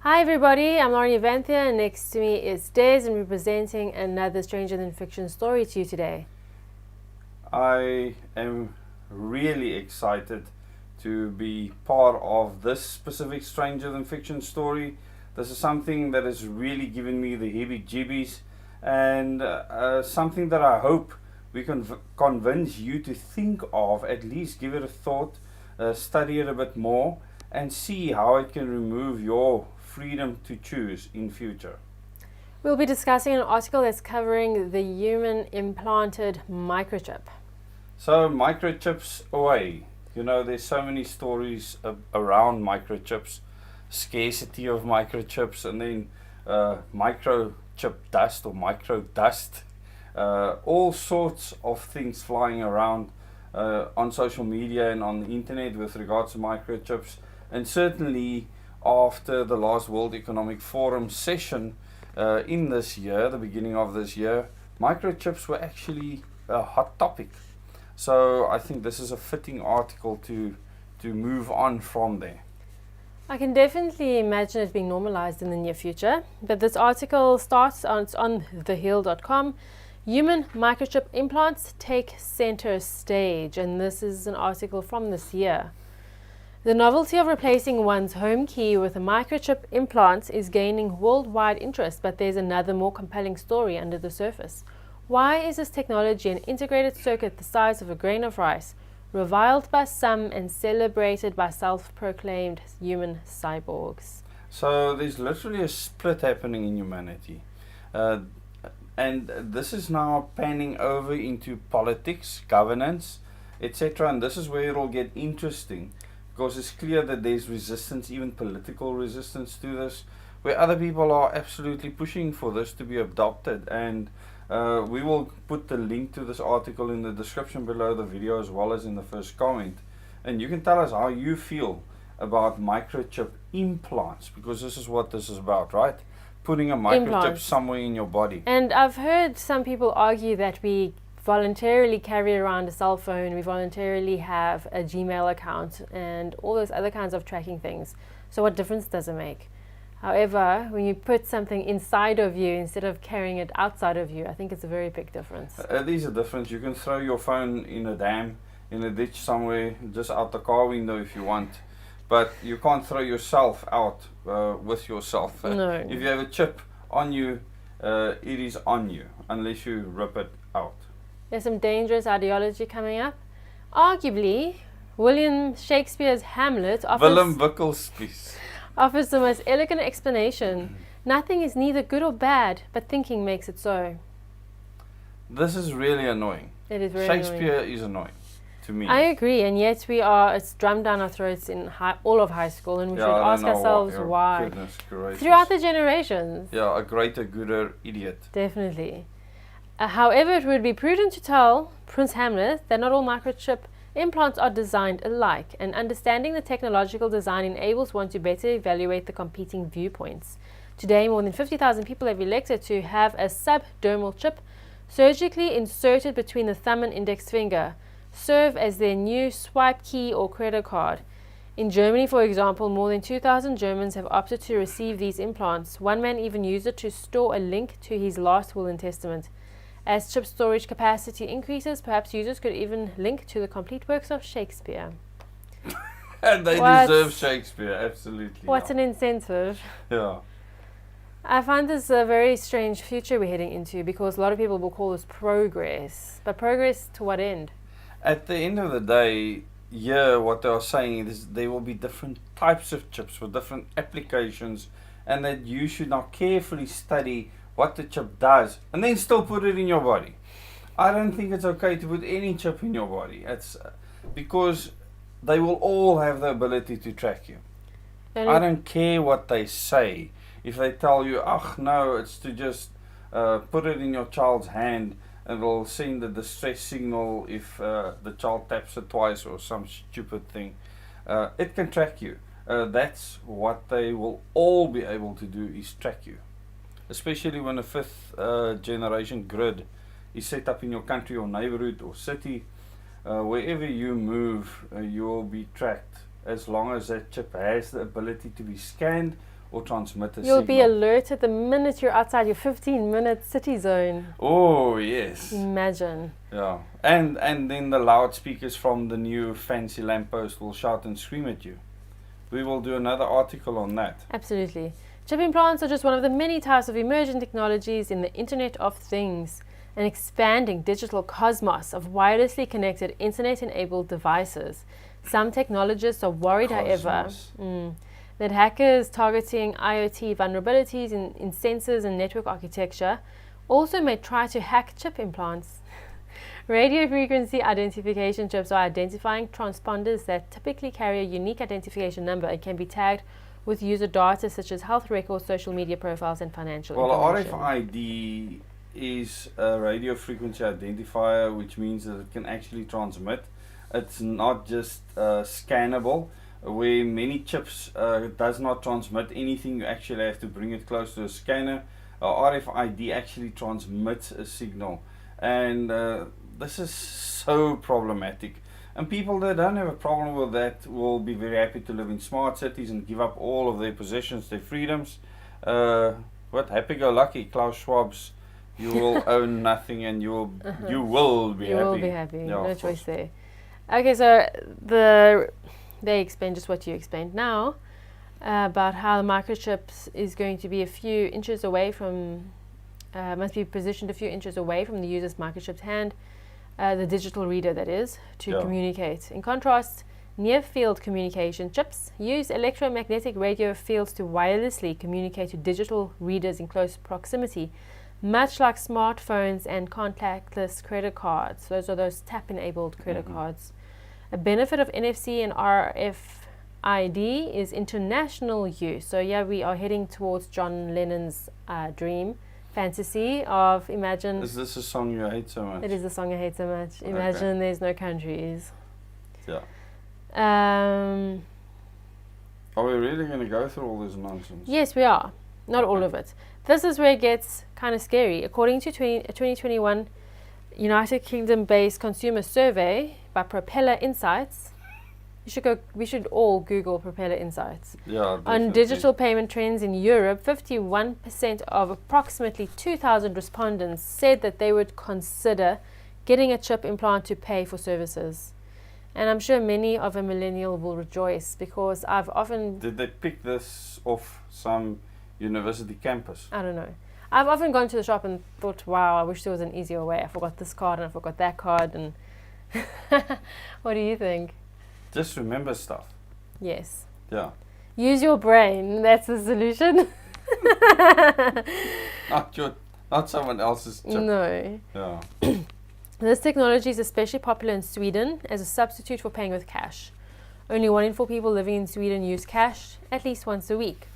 Hi everybody, I'm Lauren Evanthia and next to me is Des, and we're presenting another Stranger Than Fiction story to you today. I am really excited to be part of this specific Stranger Than Fiction story. This is something that has really given me the heebie-jeebies, and something that I hope we can convince you to think of, at least give it a thought, study it a bit more, and see how it can remove your freedom to choose in future. We'll be discussing an article that's covering the human implanted microchip. So microchips away. You know, there's so many stories around microchips, scarcity of microchips, and then microchip dust or micro dust, all sorts of things flying around on social media and on the internet with regards to microchips. And certainly after the last World Economic Forum session in this year, the beginning of this year, microchips were actually a hot topic. So I think this is a fitting article to move on from there. I can definitely imagine it being normalized in the near future, but this article starts on thehill.com. Human microchip implants take center stage, and this is an article from this year. The novelty of replacing one's home key with a microchip implant is gaining worldwide interest, but there's another more compelling story under the surface. Why is this technology, an integrated circuit the size of a grain of rice, reviled by some and celebrated by self-proclaimed human cyborgs? So there's literally a split happening in humanity. And this is now panning over into politics, governance, etc. And this is where it'll get interesting, because it's clear that there's resistance, even political resistance to this, where other people are absolutely pushing for this to be adopted. And we will put the link to this article in the description below the video, as well as in the first comment. And you can tell us how you feel about microchip implants, because this is what this is about, right? Putting a microchip Implants somewhere in your body. And I've heard some people argue that we voluntarily carry around a cell phone, we voluntarily have a Gmail account and all those other kinds of tracking things. So what difference does it make? However, when you put something inside of you instead of carrying it outside of you, I think it's a very big difference. There's a difference. You can throw your phone in a dam, in a ditch somewhere, just out the car window if you want. But you can't throw yourself out with yourself. No. If you have a chip on you, it is on you, unless you rip it out. There's some dangerous ideology coming up. Arguably, William Shakespeare's Hamlet Willem Wickelspies. offers the most elegant explanation. Nothing is neither good or bad, but thinking makes it so. This is really annoying. It is very Shakespeare annoying. is annoying to me. I agree, and yet it's drummed down our throats in all of high school, and we should ask ourselves why. Goodness gracious. Throughout the generations. Yeah, a greater, gooder idiot. Definitely. However, it would be prudent to tell Prince Hamlet that not all microchip implants are designed alike, and understanding the technological design enables one to better evaluate the competing viewpoints. Today, more than 50,000 people have elected to have a subdermal chip surgically inserted between the thumb and index finger, serve as their new swipe key or credit card. In Germany, for example, more than 2,000 Germans have opted to receive these implants. One man even used it to store a link to his last will and testament. As chip storage capacity increases, perhaps users could even link to the complete works of Shakespeare. And they deserve Shakespeare, absolutely. What's an incentive? Yeah. I find this a very strange future we're heading into, because a lot of people will call this progress. But progress to what end? At the end of the day, what they are saying is there will be different types of chips with different applications, and that you should now carefully study what the chip does and then still put it in your body. I don't think it's okay to put any chip in your body. It's because they will all have the ability to track you. I don't care what they say. If they tell you, no, it's to just put it in your child's hand and it'll send the distress signal if the child taps it twice or some stupid thing. It can track you. That's what they will all be able to do, is track you. Especially when a fifth generation grid is set up in your country or neighborhood or city. Wherever you move, you will be tracked as long as that chip has the ability to be scanned or transmit a You'll signal. be alerted the minute you're outside your 15-minute city zone. Oh, yes. Imagine. Yeah. And then the loudspeakers from the new fancy lamppost will shout and scream at you. We will do another article on that. Absolutely. Chip implants are just one of the many types of emerging technologies in the Internet of Things, an expanding digital cosmos of wirelessly connected internet-enabled devices. Some technologists are worried, however, that hackers targeting IoT vulnerabilities in sensors and network architecture also may try to hack chip implants. Radio frequency identification chips are identifying transponders that typically carry a unique identification number and can be tagged with user data such as health records, social media profiles, and financial information. RFID is a radio frequency identifier, which means that it can actually transmit. It's not just scannable, where many chips does not transmit anything. You actually have to bring it close to a scanner. RFID actually transmits a signal, and this is so problematic. And people that don't have a problem with that will be very happy to live in smart cities and give up all of their possessions, their freedoms. Happy-go-lucky, Klaus Schwab's. You will own nothing, and you will be happy. You will be happy. Yeah, no choice there. Okay, so they explained just what you explained now about how the microchips is going to be a few inches away from, must be positioned a few inches away from the user's microchipped hand, the digital reader that is, to communicate. In contrast, near-field communication chips use electromagnetic radio fields to wirelessly communicate to digital readers in close proximity, much like smartphones and contactless credit cards. Those are those tap-enabled credit cards. A benefit of NFC and RFID is international use. So yeah, we are heading towards John Lennon's dream fantasy of imagine. Is this a song you hate so much? It is a song I hate so much. Imagine there's no countries. Yeah. Are we really going to go through all this nonsense? Yes, we are. Not all of it. This is where it gets kind of scary. According to a 2021 United Kingdom-based consumer survey by Propeller Insights, we should all Google Propeller Insights. Yeah, on digital payment trends in Europe, 51% of approximately 2,000 respondents said that they would consider getting a chip implant to pay for services. And I'm sure many of a millennial will rejoice, because I've often... Did they pick this off some university campus? I don't know. I've often gone to the shop and thought, wow, I wish there was an easier way. I forgot this card and I forgot that card. And what do you think? Just remember stuff. Yes. Yeah. Use your brain. That's the solution. Not someone else's chip. No. Yeah. This technology is especially popular in Sweden as a substitute for paying with cash. Only 1 in 4 people living in Sweden use cash at least once a week,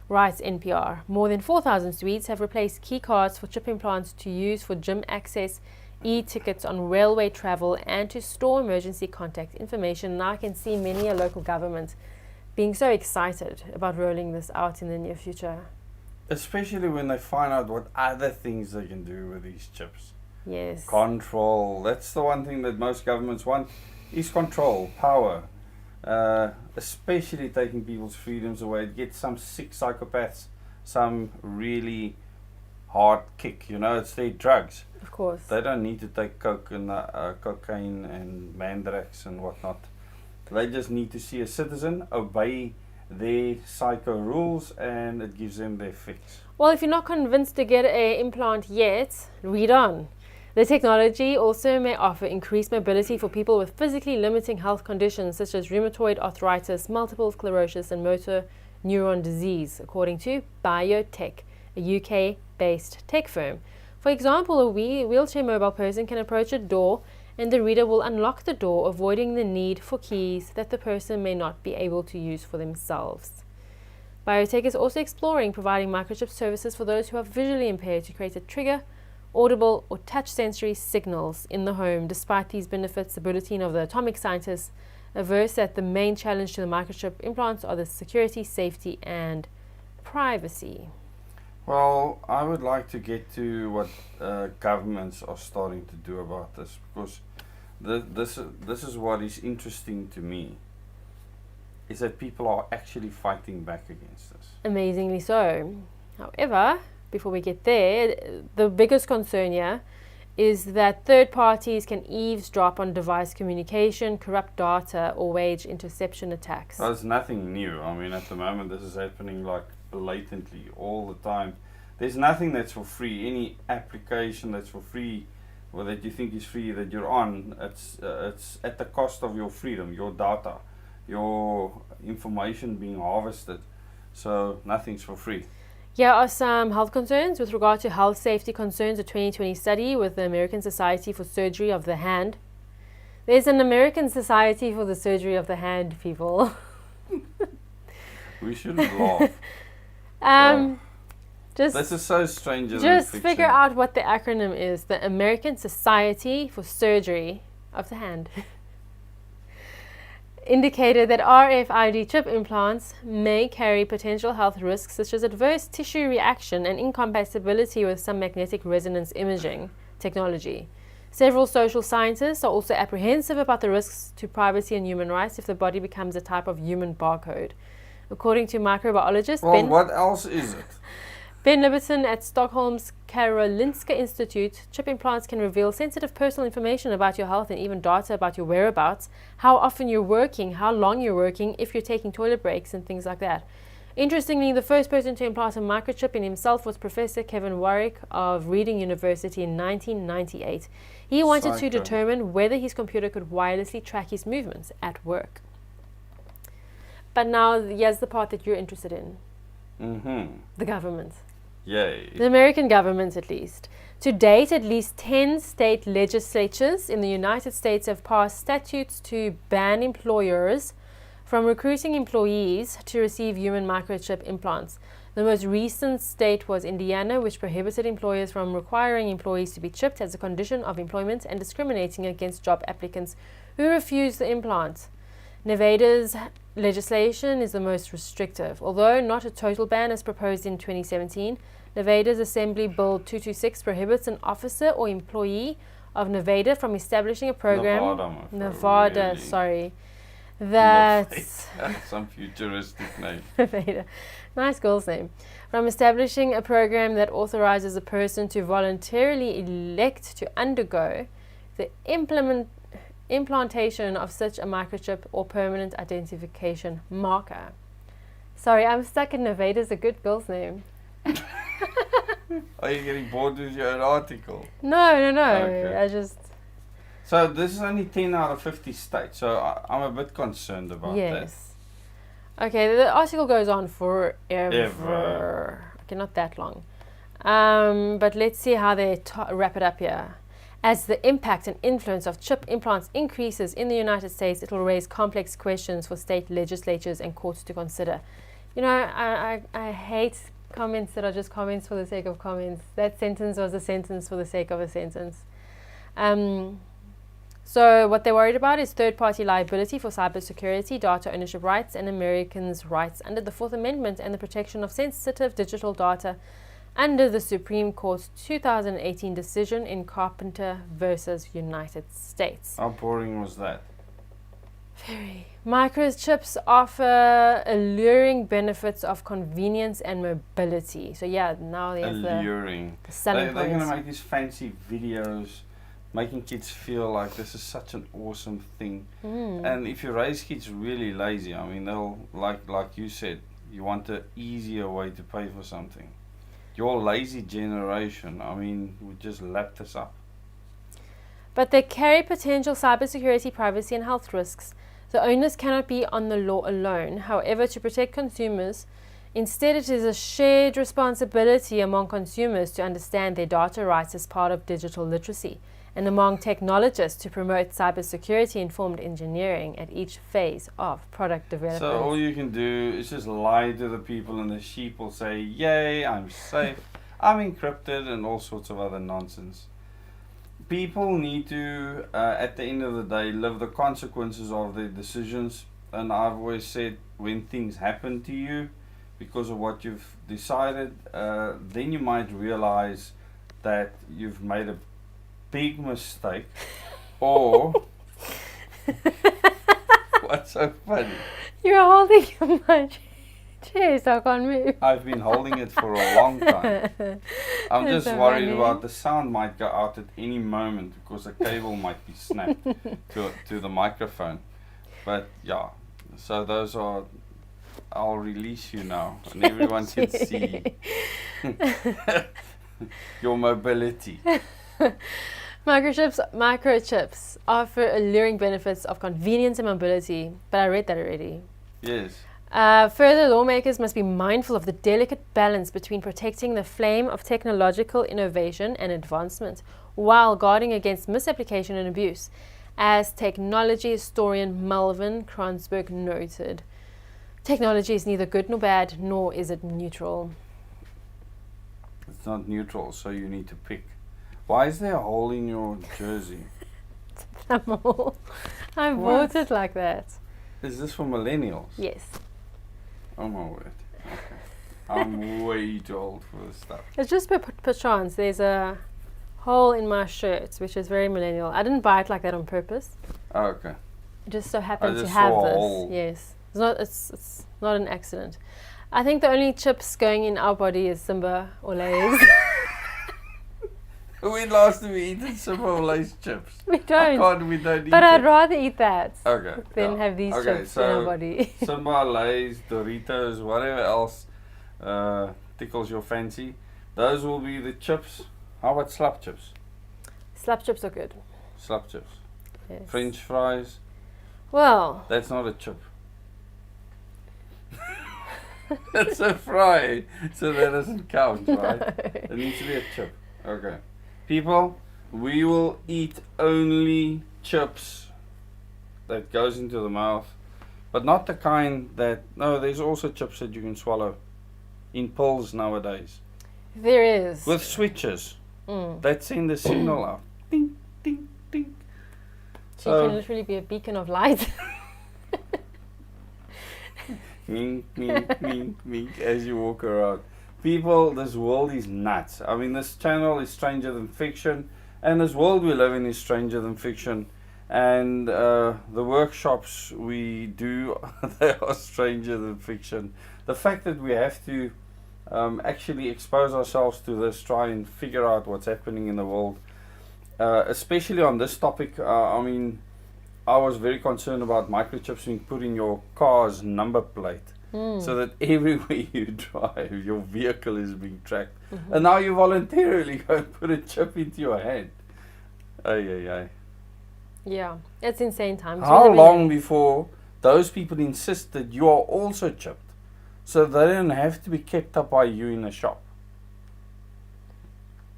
writes NPR. More than 4,000 Swedes have replaced key cards for chip implants to use for gym access, e-tickets on railway travel, and to store emergency contact information. Now I can see many a local government being so excited about rolling this out in the near future. Especially when they find out what other things they can do with these chips. Yes. Control. That's the one thing that most governments want, is control, power. Especially taking people's freedoms away. It gets some sick psychopaths some really hard kick. It's their drugs. Of course. They don't need to take coke and cocaine and mandrax and whatnot. They just need to see a citizen obey their psycho rules, and it gives them their fix. Well, if you're not convinced to get an implant yet, read on. The technology also may offer increased mobility for people with physically limiting health conditions such as rheumatoid arthritis, multiple sclerosis, and motor neuron disease, according to Biotech, a UK-based tech firm. For example, a wheelchair mobile person can approach a door and the reader will unlock the door, avoiding the need for keys that the person may not be able to use for themselves. Biotech is also exploring providing microchip services for those who are visually impaired to create a trigger, audible or touch sensory signals in the home. Despite these benefits, the bulletin of the atomic scientists averse that the main challenge to the microchip implants are the security, safety, and privacy. Well, I would like to get to what governments are starting to do about this, because this is what is interesting to me. is that people are actually fighting back against this. Amazingly so. However, before we get there, the biggest concern here is that third parties can eavesdrop on device communication, corrupt data, or wage interception attacks. Well, it's nothing new. I mean, at the moment, this is happening like blatantly all the time. There's nothing that's for free. Any application that's for free, or that you think is free, that you're on, it's at the cost of your freedom, your data, your information being harvested. So nothing's for free. Here are some health concerns with regard to health safety concerns. A 2020 study with the American Society for Surgery of the Hand. There's an American Society for the Surgery of the Hand, people. We shouldn't laugh. This is so strange. Just figure out what the acronym is. The American Society for Surgery of the Hand. Indicated that RFID chip implants may carry potential health risks such as adverse tissue reaction and incompatibility with some magnetic resonance imaging technology. Several social scientists are also apprehensive about the risks to privacy and human rights if the body becomes a type of human barcode. According to microbiologist what else is it? Ben Liberton at Stockholm's Karolinska Institute, chip implants can reveal sensitive personal information about your health and even data about your whereabouts, how often you're working, how long you're working, if you're taking toilet breaks and things like that. Interestingly, the first person to implant a microchip in himself was Professor Kevin Warwick of Reading University in 1998. He wanted to determine whether his computer could wirelessly track his movements at work. But now, here's the part that you're interested in. The government. Yay. The American government, at least. To date, at least 10 state legislatures in the United States have passed statutes to ban employers from recruiting employees to receive human microchip implants. The most recent state was Indiana, which prohibited employers from requiring employees to be chipped as a condition of employment and discriminating against job applicants who refused the implant. Nevada's legislation is the most restrictive. Although not a total ban as proposed in 2017, Nevada's Assembly Bill 226 prohibits an officer or employee of Nevada from establishing a program. Nevada, sorry. That's some futuristic name. Nevada. Nice girl's name. From establishing a program that authorizes a person to voluntarily elect to undergo the implantation of such a microchip or permanent identification marker. Sorry, I'm stuck in Nevada's a good girl's name. Are you getting bored with your own article? No. Okay. So this is only 10 out of 50 states, so I'm a bit concerned about that. Yes. Okay, the article goes on forever. Okay, not that long. But let's see how they wrap it up here. As the impact and influence of chip implants increases in the United States, it will raise complex questions for state legislatures and courts to consider. You know, I hate comments that are just comments for the sake of comments. That sentence was a sentence for the sake of a sentence. So what they're worried about is third-party liability for cybersecurity, data ownership rights, and Americans' rights under the Fourth Amendment and the protection of sensitive digital data under the Supreme Court's 2018 decision in Carpenter versus United States. How boring was that? Very. Microchips offer alluring benefits of convenience and mobility. So yeah, now there's alluring. The selling They're going to make these fancy videos making kids feel like this is such an awesome thing. And if you raise kids really lazy, I mean, they'll, like you said, you want an easier way to pay for something. Your lazy generation, I mean, would just lap this up. But they carry potential cybersecurity, privacy, and health risks. The onus cannot be on the law alone. However, to protect consumers, instead it is a shared responsibility among consumers to understand their data rights as part of digital literacy, and among technologists to promote cybersecurity-informed engineering at each phase of product development. So all you can do is just lie to the people, and the sheep will say, yay, I'm safe, I'm encrypted, and all sorts of other nonsense. People need to, at the end of the day, live the consequences of their decisions. And I've always said, when things happen to you because of what you've decided, then you might realize that you've made a big mistake. Or what's so funny? You're holding my chair so I can't move. I've been holding it for a long time. I'm That's just so worried funny. about the sound might go out at any moment because a cable might be snapped to the microphone. But yeah, so those are. I'll release you now, and everyone can see your mobility. Microchips offer alluring benefits of convenience and mobility, but I read that already. Yes. Further, lawmakers must be mindful of the delicate balance between protecting the flame of technological innovation and advancement while guarding against misapplication and abuse, as technology historian Melvin Kranzberg noted. Technology is neither good nor bad, nor is it neutral. It's not neutral, so you need to pick. Why is there a hole in your jersey? I bought What? it like that. Is this for millennials? Yes. Oh my word. Okay. I'm way too old for this stuff. It's just per chance. There's a hole in my shirt, which is very millennial. I didn't buy it like that on purpose. Oh, okay. It just so happened to just have saw a this. hole. Yes. It's not an accident. I think the only chips going in our body is Simba or Lay's. When last did we eat Simple Lace chips? We don't. We don't eat But I'd it. rather eat that Okay. than yeah. have these Okay, chips in our body. Simba, Lays, Doritos, whatever else tickles your fancy. Those will be the chips. How about slap chips? Slap chips are good. Slap chips. Yes. French fries. Well, That's not a chip. That's a fry. So that doesn't count, right? It needs to be a chip. Okay. People, we will eat only chips that goes into the mouth. But not the kind that, no, there's also chips that you can swallow in pills nowadays. there is. With switches Mm. that send the signal out. Ding, ding, ding. She can literally be a beacon of light. Mink, mink, mink, mink as you walk around. People, this world is nuts. I mean, this channel is stranger than fiction, and this world we live in is stranger than fiction. And the workshops we do, they are stranger than fiction. The fact that we have to actually expose ourselves to this, try and figure out what's happening in the world, especially on this topic. I mean, I was very concerned about microchips being put in your car's number plate, so that everywhere you drive, your vehicle is being tracked. Mm-hmm. And now you voluntarily go and put a chip into your hand. Ay, ay, ay. Yeah, it's insane times. We How live in long it. before those people insist that you are also chipped, so they don't have to be kept up by you in a shop?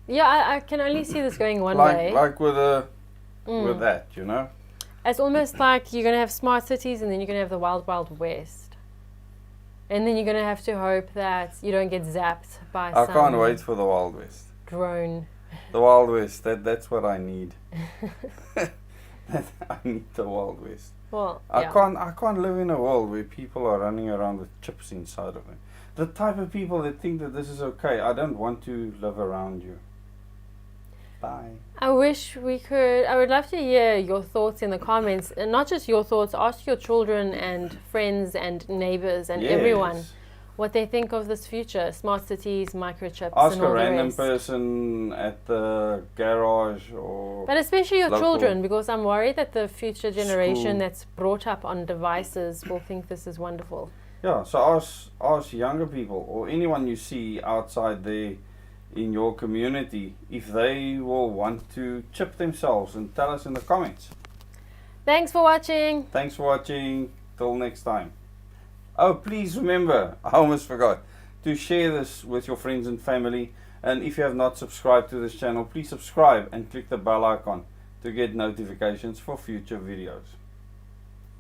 Yeah, I can only see this going one way. Like with that, you know. It's almost like you're going to have smart cities and then you're going to have the wild, wild west. And then you're going to have to hope that you don't get zapped by I some can't wait for the Wild West. drone. The Wild West, that's what I need. I need the Wild West. Well, I yeah. can't live in a world where people are running around with chips inside of them. The type of people that think that this is okay, I don't want to live around you. Bye. I wish we could. I would love to hear your thoughts in the comments, and not just your thoughts. Ask your children and friends and neighbors and everyone Yes. what they think of this future: smart cities, microchips, Ask and a all the random rest. person at the garage or But especially your local children, because I'm worried that the future generation school. that's brought up on devices will think this is wonderful. yeah. So ask younger people or anyone you see outside there in your community if they will want to chip themselves, and tell us in the comments. Thanks for watching. Thanks for watching. Till next time. Oh, please remember, I almost forgot, to share this with your friends and family. And if you have not subscribed to this channel, please subscribe and click the bell icon to get notifications for future videos.